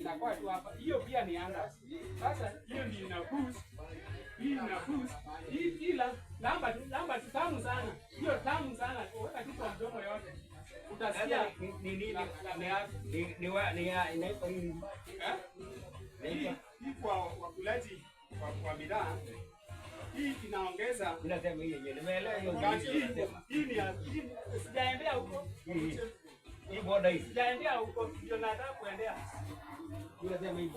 Inakuwa tu hapa. Hiyo pia ni anga. Sasa hiyo ni ina boost. Hii ina boost. Hii kila lamba tu tamu sana. Hiyo tamu sana. Weka kitu kwa mdomo yote. Utasikia ni inaitwa hii. Hii kwa wakulaji kwa bidhaa. Hii inaongeza. Unasema hii yenyewe. Nimeelewa hiyo. Hii ni sijaendea huko. Hii boda hii. Sijaendea huko. Ndio nataka kuendea. Unasema hii